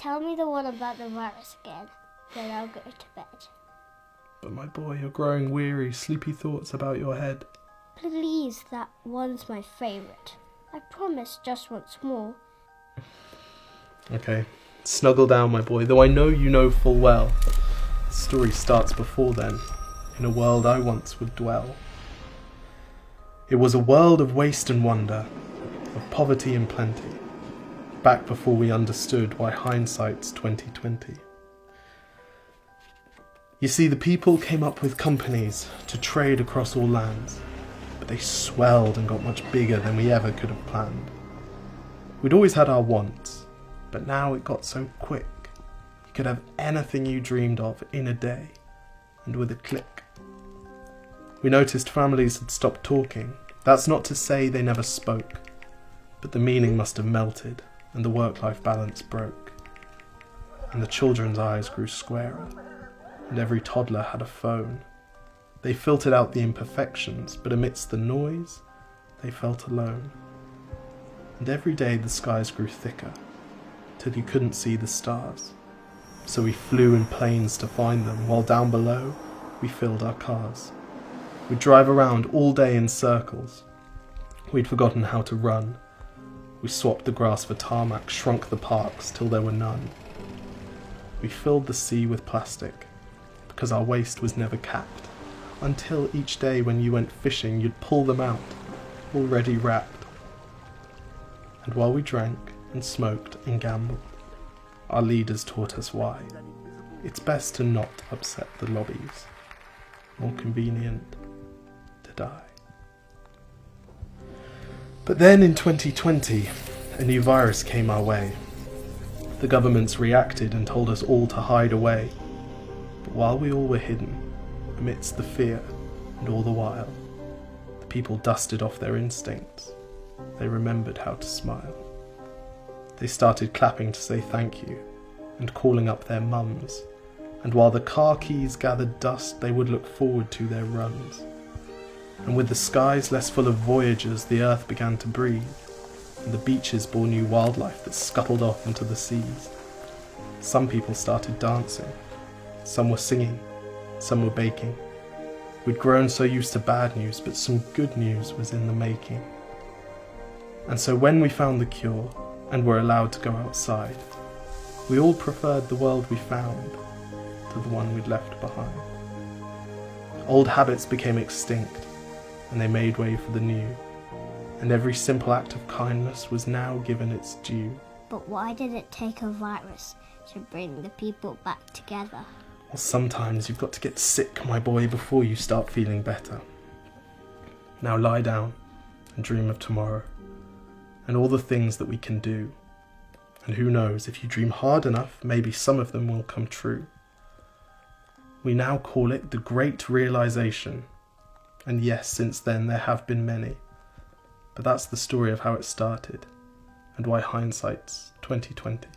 Tell me the one about the virus again, then I'll go to bed. But my boy, you're growing weary, sleepy thoughts about your head. Please, that one's my favourite. I promise just once more. Okay, snuggle down, my boy, though I know you know full well. The story starts before then, in a world I once would dwell. It was a world of waste and wonder, of poverty and plenty, back before we understood why hindsight's 2020. You see, the people came up with companies to trade across all lands, but they swelled and got much bigger than we ever could have planned. We'd always had our wants, but now it got so quick. You could have anything you dreamed of in a day, and with a click. We noticed families had stopped talking. That's not to say they never spoke, but the meaning must have melted, and the work-life balance broke. And the children's eyes grew squarer, and every toddler had a phone. They filtered out the imperfections, but amidst the noise, they felt alone. And every day the skies grew thicker, till you couldn't see the stars. So we flew in planes to find them, while down below, we filled our cars. We'd drive around all day in circles. We'd forgotten how to run. We swapped the grass for tarmac, shrunk the parks till there were none. We filled the sea with plastic, because our waste was never capped, until each day when you went fishing you'd pull them out, already wrapped. And while we drank and smoked and gambled, our leaders taught us why. It's best to not upset the lobbies. More convenient to die. But then in 2020, a new virus came our way. The governments reacted and told us all to hide away. But while we all were hidden, amidst the fear and all the while, the people dusted off their instincts. They remembered how to smile. They started clapping to say thank you and calling up their mums. And while the car keys gathered dust, they would look forward to their runs. And with the skies less full of voyagers, the earth began to breathe, and the beaches bore new wildlife that scuttled off into the seas. Some people started dancing, some were singing, some were baking. We'd grown so used to bad news, but some good news was in the making. And so when we found the cure, and were allowed to go outside, we all preferred the world we found to the one we'd left behind. Old habits became extinct, and they made way for the new, and every simple act of kindness was now given its due. But why did it take a virus to bring the people back together? Well, sometimes you've got to get sick, my boy, before you start feeling better. Now lie down and dream of tomorrow, and all the things that we can do. And who knows, if you dream hard enough, maybe some of them will come true. We now call it the Great Realization. And yes, since then there have been many. But that's the story of how it started, and why hindsight's 2020.